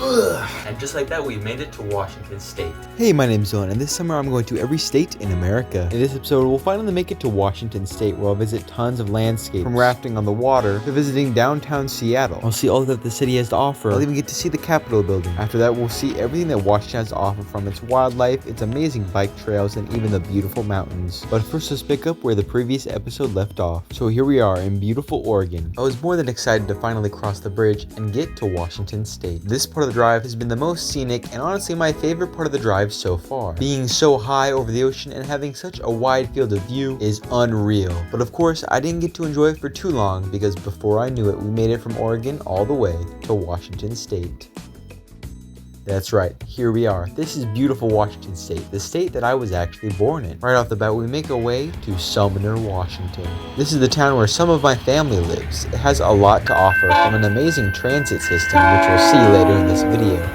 And just like that, we made it to Washington State. Hey, my name's Dylan, and this summer I'm going to every state in America. In this episode, we'll finally make it to Washington State, where I'll visit tons of landscapes, from rafting on the water to visiting downtown Seattle. I'll see all that the city has to offer. I'll even get to see the Capitol building. After that, we'll see everything that Washington has to offer, from its wildlife, its amazing bike trails, and even the beautiful mountains. But first, let's pick up where the previous episode left off. So here we are in beautiful Oregon. I was more than excited to finally cross the bridge and get to Washington State. This part of the drive has been the most scenic and honestly my favorite part of the drive so far. Being so high over the ocean and having such a wide field of view is unreal. But of course, I didn't get to enjoy it for too long, because before I knew it, we made it from Oregon all the way to Washington State. That's right, here we are. This is beautiful Washington State, the state that I was actually born in. Right off the bat, we make our way to Sumner, Washington. This is the town where some of my family lives. It has a lot to offer, from an amazing transit system, which we'll see later in this video.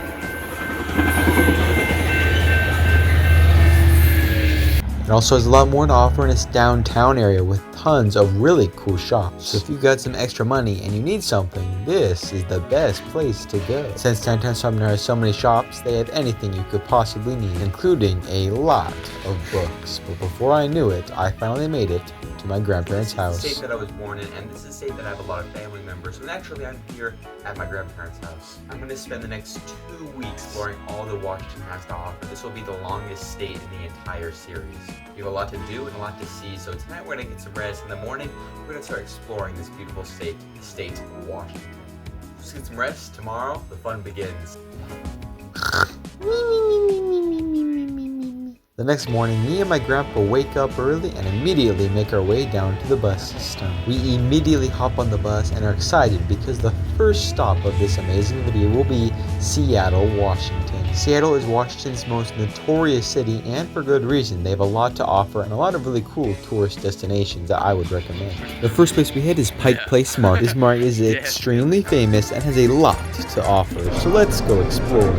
It also has a lot more to offer in its downtown area, with tons of really cool shops. So if you've got some extra money and you need something, this is the best place to go. Since downtown Sumner has so many shops, they have anything you could possibly need, including a lot of books. But before I knew it, I finally made it to my grandparents' house. This is the state that I was born in, and this is the state that I have a lot of family members. So naturally, I'm here at my grandparents' house. I'm going to spend the next 2 weeks exploring all that Washington has to offer. This will be the longest state in the entire series. We have a lot to do and a lot to see, so tonight we're going to get some rest. In the morning, we're going to start exploring this beautiful state, the state of Washington. Just get some rest. Tomorrow, the fun begins. The next morning, me and my grandpa wake up early and immediately make our way down to the bus system. We immediately hop on the bus and are excited because the first stop of this amazing video will be Seattle, Washington. Seattle is Washington's most notorious city, and for good reason. They have a lot to offer and a lot of really cool tourist destinations that I would recommend. The first place we hit is Pike Place Market. This market is extremely famous and has a lot to offer, so let's go explore.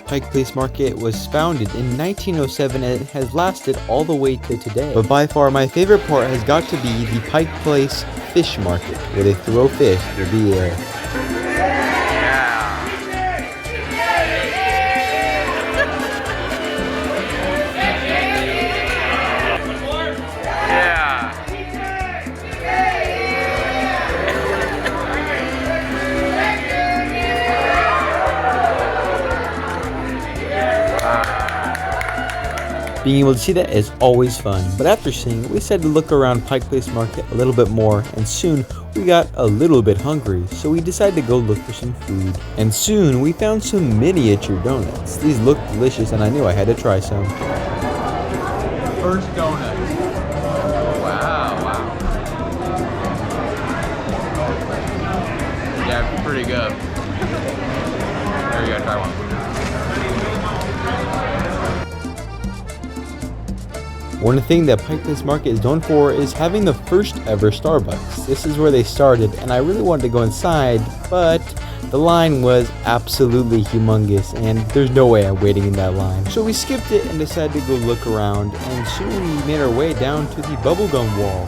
Pike Place Market was founded in 1907 and it has lasted all the way to today. But by far my favorite part has got to be the Pike Place Fish Market, where they throw fish through the air. Being able to see that is always fun, but after seeing it, we decided to look around Pike Place Market a little bit more, and soon we got a little bit hungry, so we decided to go look for some food. And soon we found some miniature donuts. These looked delicious and I knew I had to try some. First donut. Wow. Yeah, pretty good. There you go, try one. One thing that Pike Place Market is known for is having the first ever Starbucks. This is where they started, and I really wanted to go inside, but the line was absolutely humongous, and there's no way I'm waiting in that line. So we skipped it and decided to go look around, and soon we made our way down to the bubblegum wall.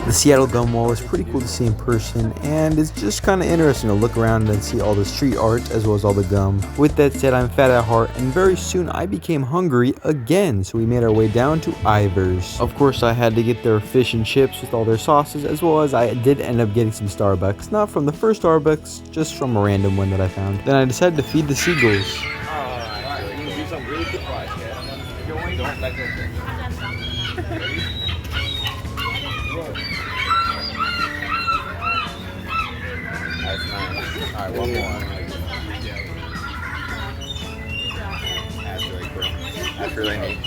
The Seattle Gum Wall is pretty cool to see in person, and it's just kind of interesting to look around and see all the street art as well as all the gum. With that said, I'm fat at heart, and very soon I became hungry again, so we made our way down to Ivar's. Of course, I had to get their fish and chips with all their sauces, as well as I did end up getting some Starbucks. Not from the first Starbucks, just from a random one that I found. Then I decided to feed the seagulls. Alright, we're gonna do something really good for us, okay? Don't like that thing. That's nice. Alright, one more. That's really cool. That's really neat.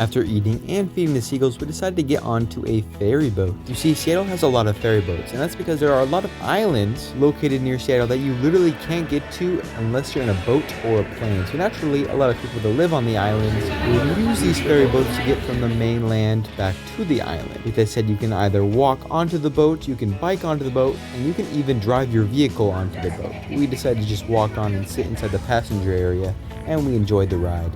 After eating and feeding the seagulls, we decided to get onto a ferry boat. You see, Seattle has a lot of ferry boats, and that's because there are a lot of islands located near Seattle that you literally can't get to unless you're in a boat or a plane. So naturally, a lot of people that live on the islands will use these ferry boats to get from the mainland back to the island. With that said, you can either walk onto the boat, you can bike onto the boat, and you can even drive your vehicle onto the boat. We decided to just walk on and sit inside the passenger area, and we enjoyed the ride.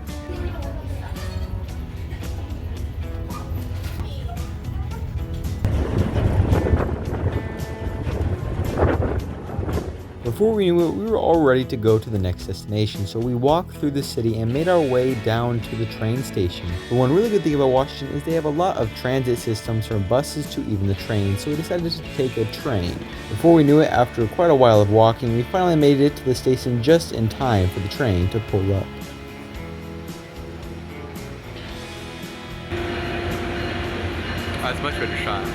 Before we knew it, we were all ready to go to the next destination, so we walked through the city and made our way down to the train station. But one really good thing about Washington is they have a lot of transit systems, from buses to even the trains, so we decided to take a train. Before we knew it, after quite a while of walking, we finally made it to the station just in time for the train to pull up. Oh, it's much better shot.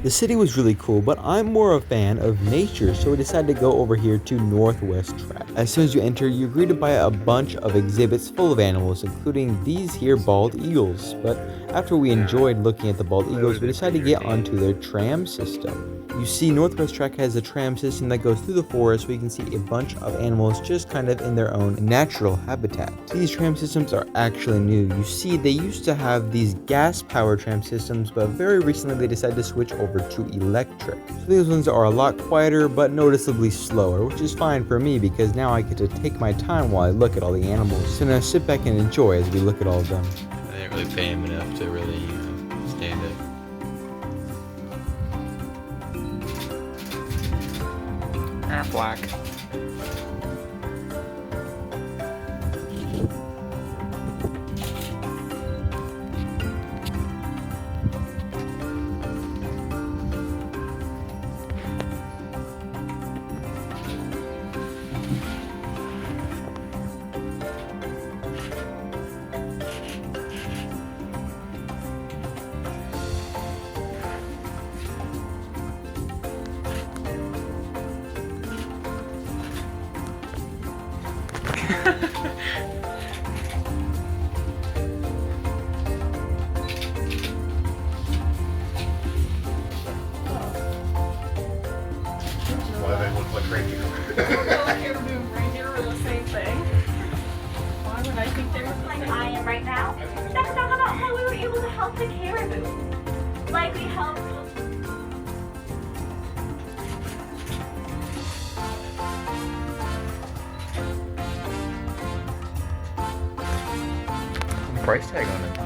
The city was really cool, but I'm more a fan of nature, so we decided to go over here to Northwest Track. As soon as you enter, you're greeted by a bunch of exhibits full of animals, including these here bald eagles. But after we enjoyed looking at the bald eagles, we decided to get onto their tram system. You see, Northwest Track has a tram system that goes through the forest, where you can see a bunch of animals just kind of in their own natural habitat. These tram systems are actually new. You see, they used to have these gas-powered tram systems, but very recently they decided to switch over to electric. So these ones are a lot quieter, but noticeably slower, which is fine for me because now I get to take my time while I look at all the animals. So now sit back and enjoy as we look at all of them. I didn't really pay him enough to really, stand it. Black. Why they look like Reineer? Reineer were the same thing. Why would I think they were the Like same? I am right now. Let's talk about how we were able to help the caribou. Like we helped. Price tag on it.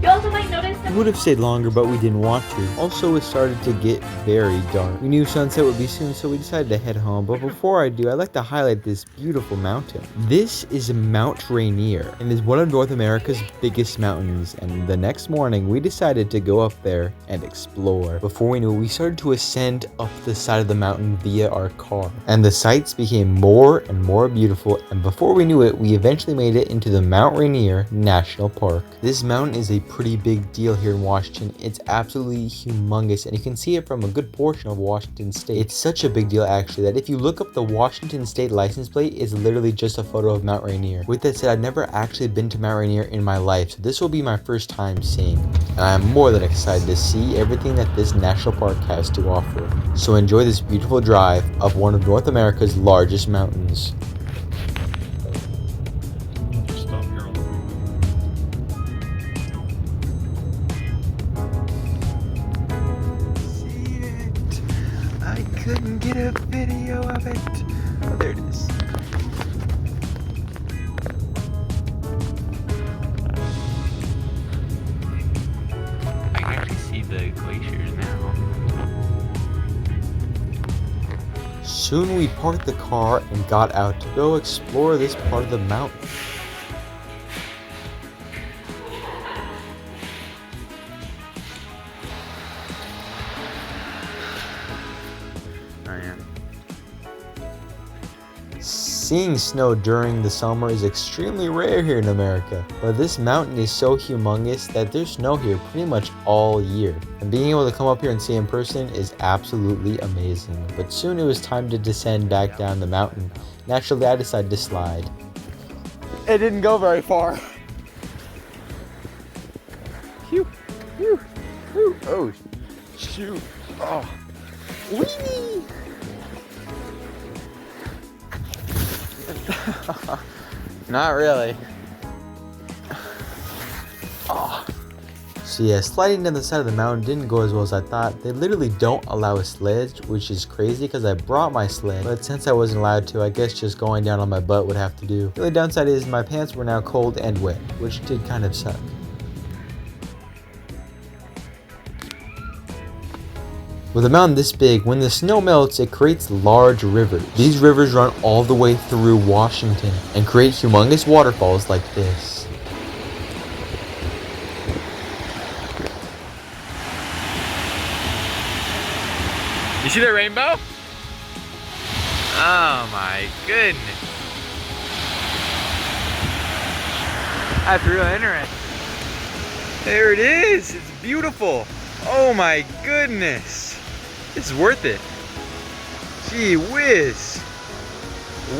You also might notice that We would have stayed longer, but we didn't want to. Also, it started to get very dark. We knew sunset would be soon, so we decided to head home. But before I do, I'd like to highlight this beautiful mountain. This is Mount Reineer, and is one of North America's biggest mountains. And the next morning, we decided to go up there and explore. Before we knew it, we started to ascend up the side of the mountain via our car. And the sights became more and more beautiful, and before we knew it, we eventually made it into the Mount Reineer National Park. This mountain is a pretty big deal here in Washington. It's absolutely humongous, and you can see it from a good portion of Washington State. It's such a big deal actually that if you look up the Washington State license plate, it's literally just a photo of Mount Reineer. With that said, I've never actually been to Mount Reineer in my life, so this will be my first time seeing, and I am more than excited to see everything that this national park has to offer. So enjoy this beautiful drive of one of North America's largest mountains. Stop here on the way. See it? I couldn't get a video of it. Oh, there it is. I can actually see the glaciers now. Soon we parked the car and got out to go explore this part of the mountain. Seeing snow during the summer is extremely rare here in America, but this mountain is so humongous that there's snow here pretty much all year. And being able to come up here and see in person is absolutely amazing. But soon it was time to descend back down the mountain. Naturally, I decided to slide. It didn't go very far. Phew, phew, phew. Oh, shoot. Oh, weenie. Not really. Oh. So yeah, sliding down the side of the mountain didn't go as well as I thought. They literally don't allow a sled, which is crazy because I brought my sled. But since I wasn't allowed to, I guess just going down on my butt would have to do. The only downside is my pants were now cold and wet, which did kind of suck. With a mountain this big, when the snow melts, it creates large rivers. These rivers run all the way through Washington and create humongous waterfalls like this. You see the rainbow? Oh my goodness. That's real interesting. There it is! It's beautiful! Oh my goodness! It's worth it. Gee whiz!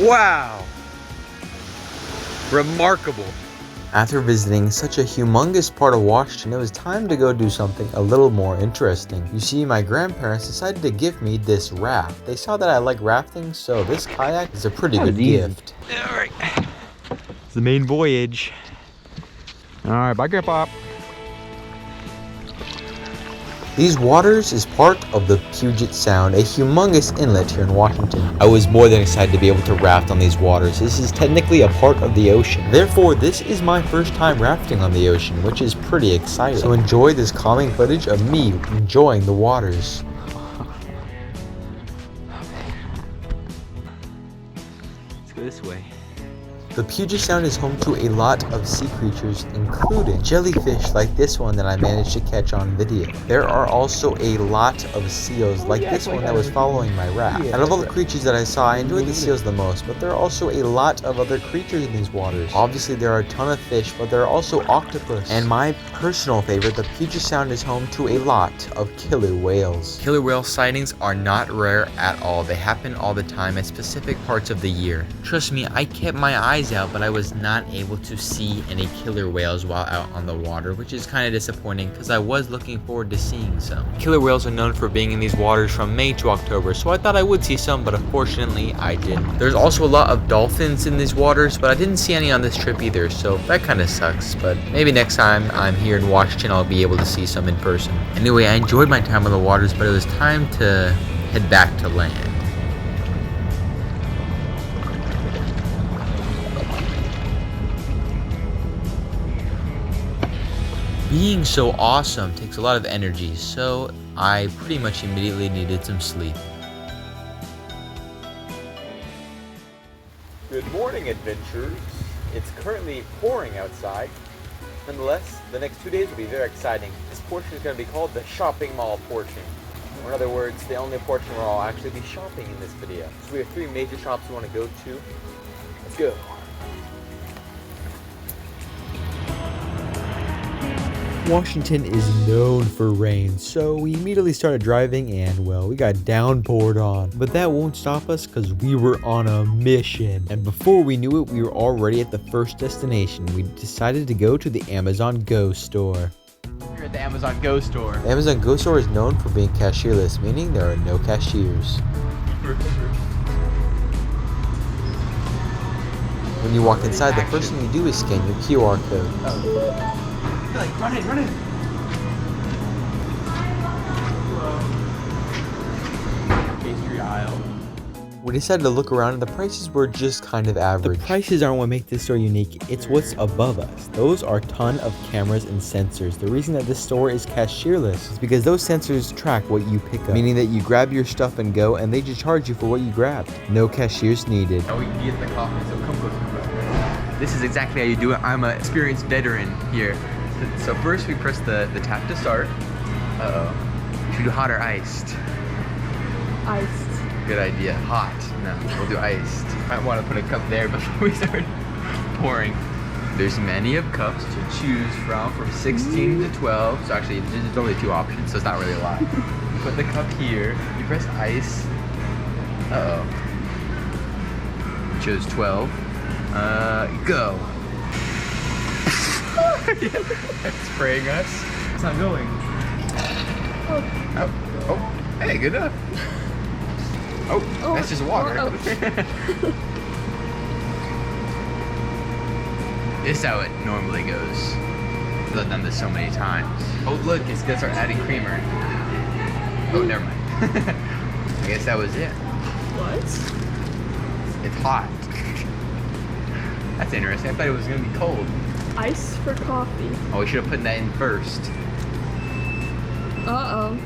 Wow! Remarkable. After visiting such a humongous part of Washington, it was time to go do something a little more interesting. You see, my grandparents decided to give me this raft. They saw that I like rafting, so this kayak is a pretty good gift. Alright. It's the main voyage. Alright, bye Grandpa. These waters is part of the Puget Sound, a humongous inlet here in Washington. I was more than excited to be able to raft on these waters. This is technically a part of the ocean. Therefore, this is my first time rafting on the ocean, which is pretty exciting. So enjoy this calming footage of me enjoying the waters. Let's go this way. The Puget Sound is home to a lot of sea creatures, including jellyfish like this one that I managed to catch on video. There are also a lot of seals like this one that was following my raft. Out of all the creatures that I saw, I enjoyed the seals the most, but there are also a lot of other creatures in these waters. Obviously, there are a ton of fish, but there are also octopus. And my personal favorite, the Puget Sound is home to a lot of killer whales. Killer whale sightings are not rare at all. They happen all the time at specific parts of the year. Trust me, I kept my eyes out, but I was not able to see any killer whales while out on the water, which is kind of disappointing because I was looking forward to seeing some. Killer whales are known for being in these waters from May to October, so I thought I would see some, but unfortunately I didn't. There's also a lot of dolphins in these waters, but I didn't see any on this trip either, so that kind of sucks. But maybe next time I'm here in Washington I'll be able to see some in person. Anyway, I enjoyed my time on the waters, but it was time to head back to land. Being so awesome takes a lot of energy, so I pretty much immediately needed some sleep. Good morning, adventurers. It's currently pouring outside. Nonetheless, the next 2 days will be very exciting. This portion is going to be called the shopping mall portion. Or in other words, the only portion where I'll actually be shopping in this video. So we have 3 major shops we want to go to. Let's go. Washington is known for rain, so we immediately started driving and, well, we got downpoured on. But that won't stop us because we were on a mission. And before we knew it, we were already at the first destination. We decided to go to the Amazon Go store. We're at the Amazon Go store. The Amazon Go store is known for being cashierless, meaning there are no cashiers. When you walk inside, the first thing you do is scan your QR code. Like, run in. Pastry aisle. We decided to look around and the prices were just kind of average. The prices aren't what make this store unique, it's what's above us. Those are a ton of cameras and sensors. The reason that this store is cashierless is because those sensors track what you pick up, meaning that you grab your stuff and go and they just charge you for what you grabbed. No cashiers needed. Oh, we can get the coffee, so come close. This is exactly how you do it. I'm an experienced veteran here. So first we press the tap to start. Uh-oh. Should we do hot or iced? Iced. good idea. Hot. No, we'll do iced. Might want to put a cup there before we start pouring. There's many of cups to choose from 16 to 12. So actually, there's only 2 options, so it's not really a lot. You put the cup here. You press ice. Uh-oh. You chose 12. Go. It's spraying us. It's not going. Oh, hey, good enough. Oh, that's just water. This is how it normally goes. I've done this so many times. Oh, look, it's gonna start adding creamer. Oh, never mind. I guess that was it. What? It's hot. That's interesting. I thought it was gonna be cold. Ice for coffee. Oh, we should have put that in first. Uh-oh.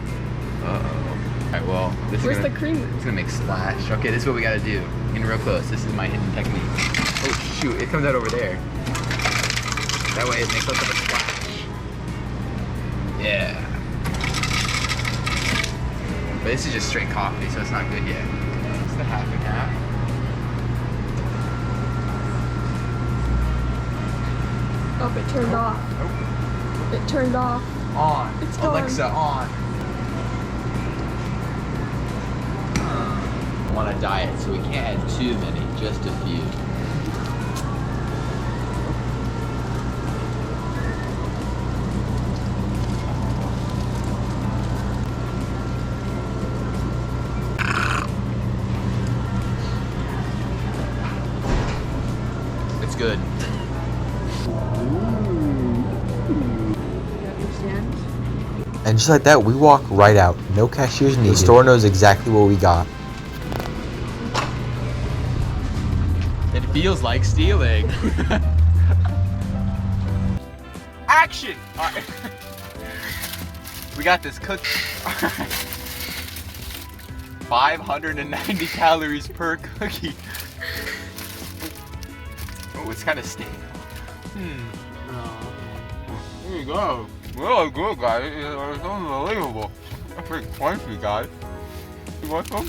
Alright, well, this Where's is the creamer? It's gonna make splash. Okay, this is what we gotta do. Getting real close. This is my hidden technique. Oh shoot, it comes out over there. That way it makes less of a splash. Yeah. But this is just straight coffee, so it's not good yet. It's the half and half. Oh, it turned off. It turned off. On. It's gone. Alexa, on. I'm on a diet, so we can't add too many, just a few. It's good. And just like that, we walk right out. No cashiers needed. The store knows exactly what we got. It feels like stealing. Action! All right. We got this cookie. 590 calories per cookie. Oh, it's kind of stale. Here you go. Really good, guys. It's unbelievable. That's pretty crunchy, guys. You want some?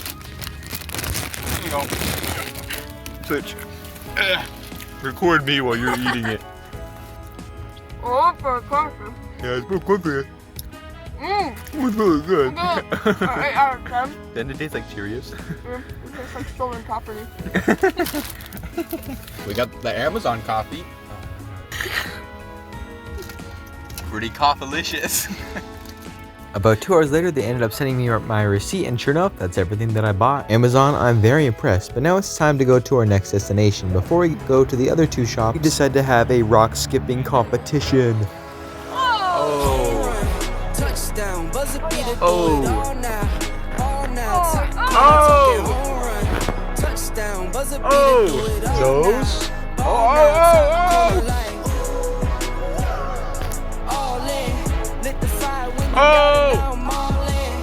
Here you go. Switch. Record me while you're eating it. Oh, for coffee. Yeah, it's pretty crunchy. It's really good. 8 out of 10. Doesn't it taste like Cheerios? It tastes like stolen property. We got the Amazon coffee. Pretty coffee-licious. About 2 hours later, they ended up sending me my receipt, and sure enough, that's everything that I bought. Amazon, I'm very impressed, but now it's time to go to our next destination. Before we go to the other 2 shops, we decided to have a rock skipping competition. Touchdown, buzzer beater, Oh. do it all now. All now. Oh. Touchdown, buzzer beater, Oh. do it all Those? now. Oh. All in, lit the fire when you Oh. got it now, I'm all in.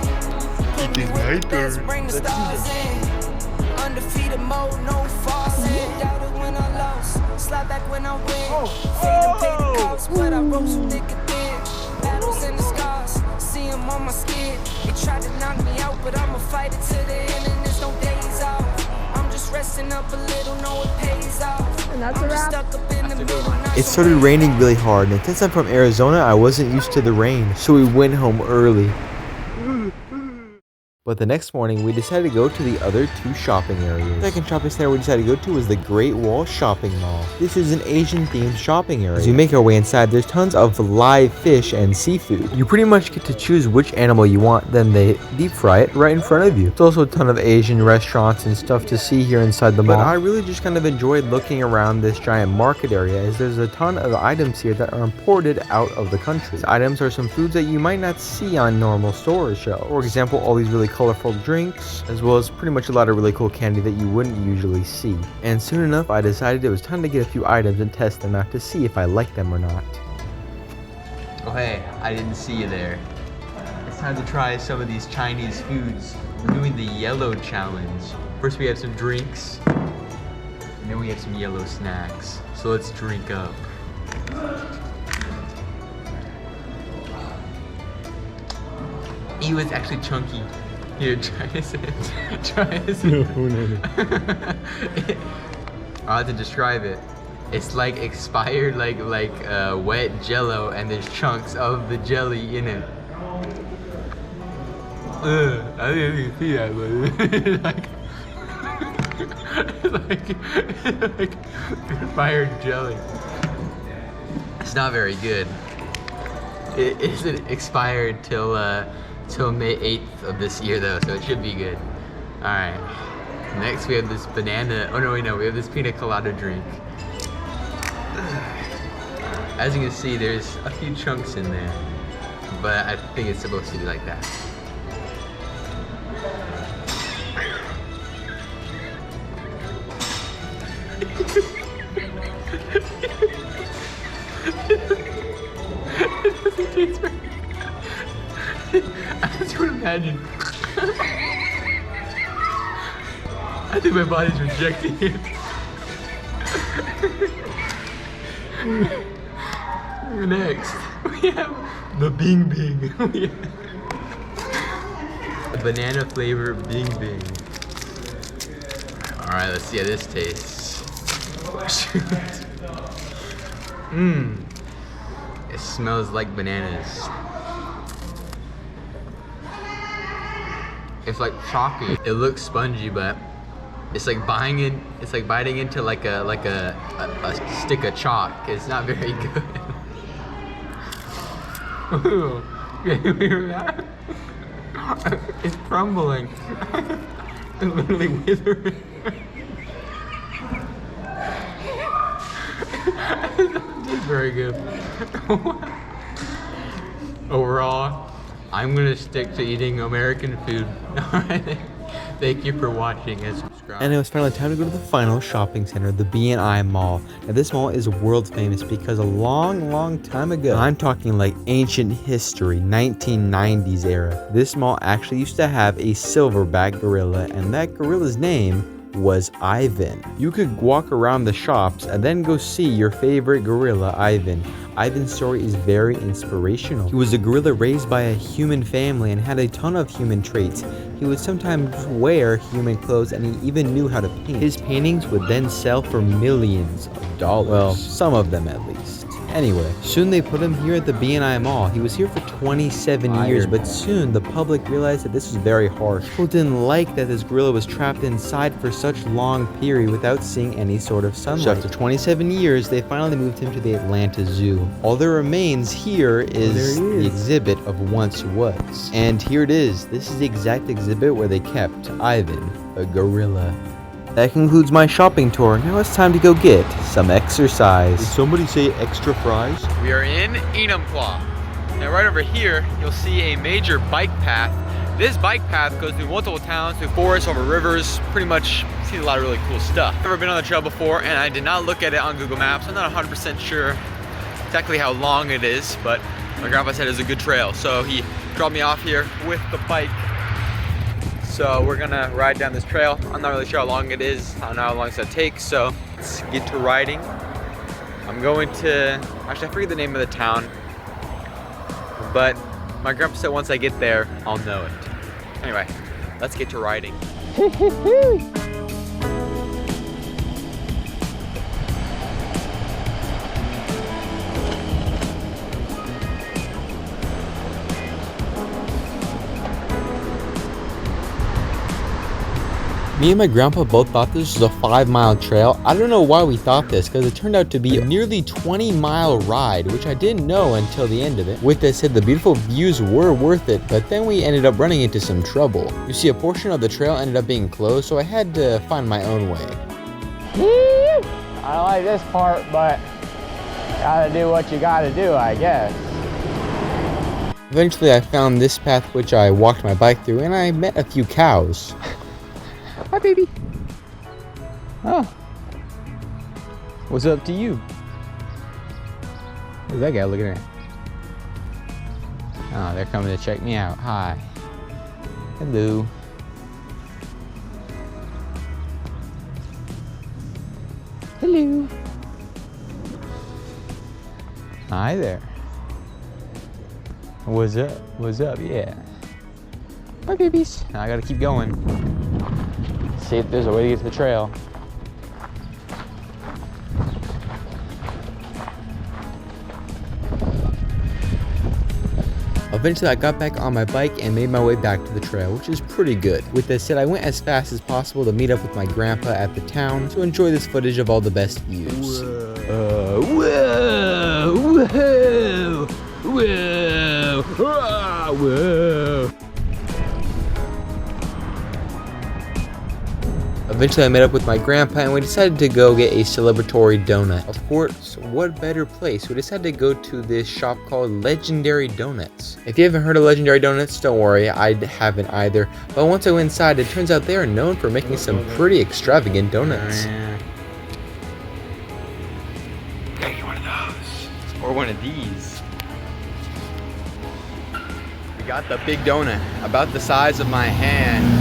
Put me with the best, bring the stars in. Undefeated mode, no falling. Doubted when I lost, slide back when I win. Fade and pay the cost, but I rose so thick and thin. Battles and the scars, see them on my skin. They tried to knock me out, but I'ma fight it to the end, and there's no days off. I'm just resting up a little, know it pays off. And that's I'm a just wrap. stuck up in the middle. not It so started bad. raining really hard, and since I'm from Arizona, I wasn't used to the rain, so we went home early. But the next morning, we decided to go to the other 2 shopping areas. The second shopping center we decided to go to was the Great Wall Shopping Mall. This is an Asian-themed shopping area. As we make our way inside, there's tons of live fish and seafood. You pretty much get to choose which animal you want, then they deep fry it right in front of you. There's also a ton of Asian restaurants and stuff to see here inside the mall. But I really just kind of enjoyed looking around this giant market area, as there's a ton of items here that are imported out of the country. These items are some foods that you might not see on normal store shelves. For example, all these really colorful drinks, as well as pretty much a lot of really cool candy that you wouldn't usually see. And soon enough, I decided it was time to get a few items and test them out to see if I like them or not. Oh hey, I didn't see you there. It's time to try some of these Chinese foods. We're doing the yellow challenge. First we have some drinks, and then we have some yellow snacks. So let's drink up. Ew, it's actually chunky. Here, try this. Try this. No. I'll have to describe it. It's like expired, like wet Jello, and there's chunks of the jelly in it. I didn't even see that, but like expired jelly. It's not very good. It isn't expired till May 8th of this year though, so it should be good. All right. Next we have this banana. Oh no, wait, no, we have this pina colada drink. As you can see, there's a few chunks in there, but I think it's supposed to be like that. It doesn't taste very good. I just would imagine. I think my body's rejecting it. Next, we have the Bing Bing. The banana flavor Bing Bing. Alright, let's see how this tastes. It smells like bananas. It's like chalky. It looks spongy, but it's like biting into like a stick of chalk. It's not very good. Ooh, can you hear that? It's crumbling. It's literally withering. It's very good. Overall, I'm gonna stick to eating American food. Alright. Thank you for watching and subscribe. And it was finally time to go to the final shopping center, the BNI Mall. Now this mall is world famous because a long time ago, I'm talking like ancient history, 1990s era, this mall actually used to have a silverback gorilla, and that gorilla's name was Ivan. You could walk around the shops and then go see your favorite gorilla, Ivan. Ivan's story is very inspirational. He was a gorilla raised by a human family and had a ton of human traits. He would sometimes wear human clothes, and he even knew how to paint. His paintings would then sell for millions of dollars. Well, some of them at least. Anyway, soon they put him here at the BNI Mall. He was here for 27 years, but soon the public realized that this was very harsh. People didn't like that this gorilla was trapped inside for such long period without seeing any sort of sunlight. So after 27 years, they finally moved him to the Atlanta Zoo. All that remains here is the exhibit of once was. And here it is. This is the exact exhibit where they kept Ivan, a gorilla. That concludes my shopping tour. Now it's time to go get some exercise. Did somebody say extra fries? We are in Enumclaw. Now right over here, you'll see a major bike path. This bike path goes through multiple towns, through forests, over rivers, pretty much see a lot of really cool stuff. I've never been on the trail before, and I did not look at it on Google Maps. I'm not 100% sure exactly how long it is, but my grandpa said it's a good trail. So he dropped me off here with the bike. So we're gonna ride down this trail. I'm not really sure how long it is. I don't know how long it's gonna take, so let's get to riding. I'm going to, actually I forget the name of the town, but my grandpa said once I get there, I'll know it. Anyway, let's get to riding. Me and my grandpa both thought this was a 5-mile trail. I don't know why we thought this, because it turned out to be a nearly 20-mile ride, which I didn't know until the end of it. With that said, the beautiful views were worth it, but then we ended up running into some trouble. You see, a portion of the trail ended up being closed, so I had to find my own way. I like this part, but gotta do what you gotta do, I guess. Eventually, I found this path, which I walked my bike through, and I met a few cows. Hi, baby. Oh. What's up to you? Who's that guy looking at? Oh, they're coming to check me out. Hi. Hello. Hello. Hi there. What's up? What's up? Yeah. Bye, babies. Now I gotta keep going. See if there's a way to get to the trail. Eventually, I got back on my bike and made my way back to the trail, which is pretty good. With that said, I went as fast as possible to meet up with my grandpa at the town to enjoy this footage of all the best views. Whoa, whoa, whoa, whoa. Eventually, I met up with my grandpa and we decided to go get a celebratory donut. Of course, what better place? We decided to go to this shop called Legendary Donuts. If you haven't heard of Legendary Donuts, don't worry, I haven't either. But once I went inside, it turns out they are known for making some pretty extravagant donuts. Gotta get one of those. Or one of these. We got the big donut, about the size of my hand.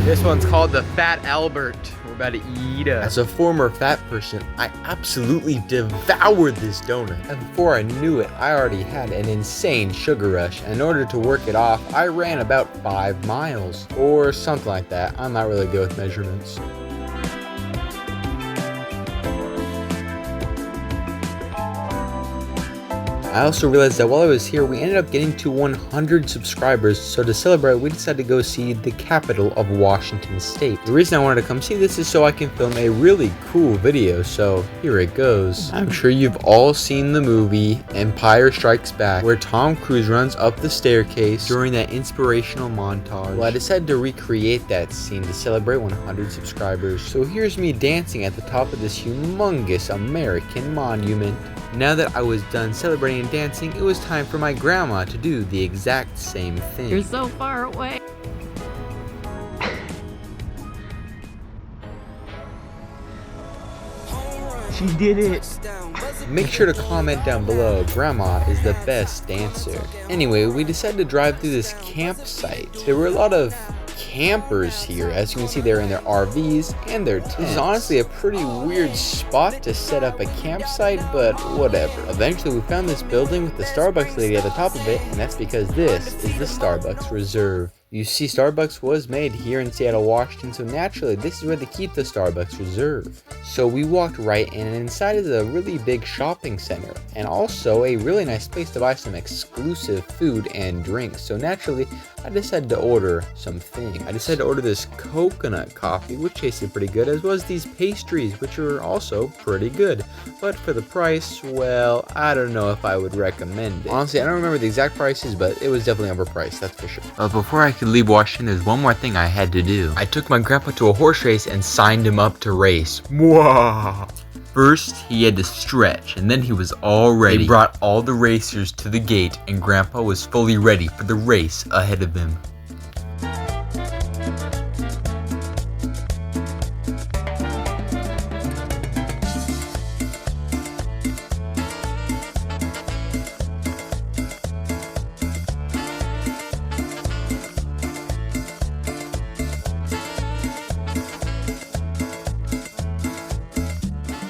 This one's called the Fat Albert. We're about to eat it. As a former fat person, I absolutely devoured this donut. And before I knew it, I already had an insane sugar rush. And in order to work it off, I ran about 5 miles. Or something like that. I'm not really good with measurements. I also realized that while I was here, we ended up getting to 100 subscribers, so to celebrate, we decided to go see the capital of Washington State. The reason I wanted to come see this is so I can film a really cool video, so here it goes. I'm sure you've all seen the movie Empire Strikes Back, where Tom Cruise runs up the staircase during that inspirational montage. Well, I decided to recreate that scene to celebrate 100 subscribers, so here's me dancing at the top of this humongous American monument. Now that I was done celebrating and dancing, it was time for my grandma to do the exact same thing. You're so far away. She did it. Make sure to comment down below, Grandma is the best dancer. Anyway, we decided to drive through this campsite. There were a lot of campers here. As you can see, they're in their RVs and their tents. This is honestly a pretty weird spot to set up a campsite, but whatever. Eventually, we found this building with the Starbucks lady at the top of it, and that's because this is the Starbucks Reserve. You see, Starbucks was made here in Seattle, Washington, so naturally, this is where they keep the Starbucks Reserve. So we walked right in, and inside is a really big shopping center, and also a really nice place to buy some exclusive food and drinks. So naturally, I decided to order some things. I decided to order this coconut coffee, which tasted pretty good, as well as these pastries, which were also pretty good. But for the price, well, I don't know if I would recommend it. Honestly, I don't remember the exact prices, but it was definitely overpriced, that's for sure. But before I could leave Washington, there's one more thing I had to do. I took my grandpa to a horse race and signed him up to race. Mwah! First, he had to stretch, and then he was all ready. They brought all the racers to the gate, and Grandpa was fully ready for the race ahead of him.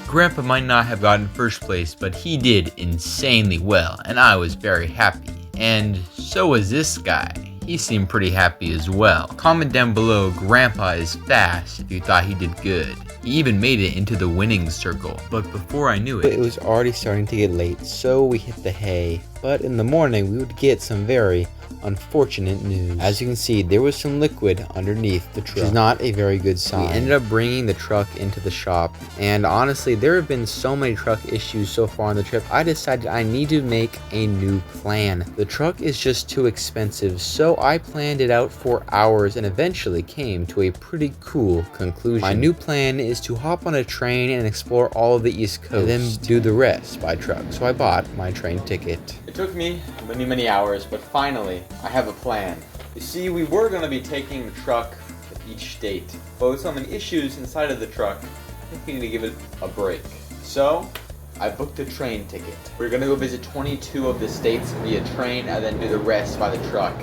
Grandpa might not have gotten first place, but he did insanely well, and I was very happy. And so was this guy. He seemed pretty happy as well. Comment down below, Grandpa is fast, if you thought he did good. He even made it into the winning circle. But before I knew it was already starting to get late, so we hit the hay. But in the morning, we would get some very unfortunate news. As you can see, there was some liquid underneath the truck, which is not a very good sign. We ended up bringing the truck into the shop, and honestly, there have been so many truck issues so far on the trip, I decided I need to make a new plan. The truck is just too expensive, so I planned it out for hours and eventually came to a pretty cool conclusion. My new plan is to hop on a train and explore all of the East Coast, and then do the rest by truck. So I bought my train ticket. It took me many hours, but finally, I have a plan. You see, we were going to be taking the truck to each state, but with so many issues inside of the truck, I think we need to give it a break. So, I booked a train ticket. We're going to go visit 22 of the states via train and then do the rest by the truck.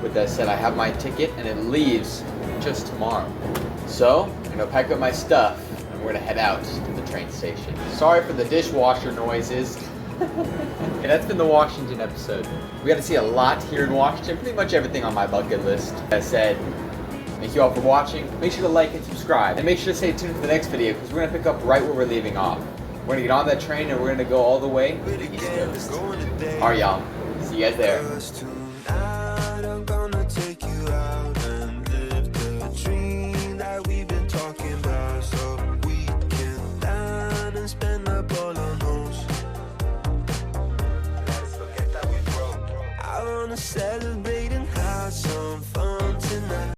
With that said, I have my ticket and it leaves just tomorrow. So, I'm going to pack up my stuff and we're going to head out to the train station. Sorry for the dishwasher noises. Okay, that's been the Washington episode. We got to see a lot here in Washington, pretty much everything on my bucket list. As said, thank you all for watching. Make sure to like and subscribe. And make sure to stay tuned for the next video because we're going to pick up right where we're leaving off. We're going to get on that train and we're going to go all the way to the East Coast. Alright, y'all. See you guys there. I'm gonna take you out and live the dream that we've been talking about, so we can dine and spend up all on those. Let's forget that we broke. I wanna celebrate.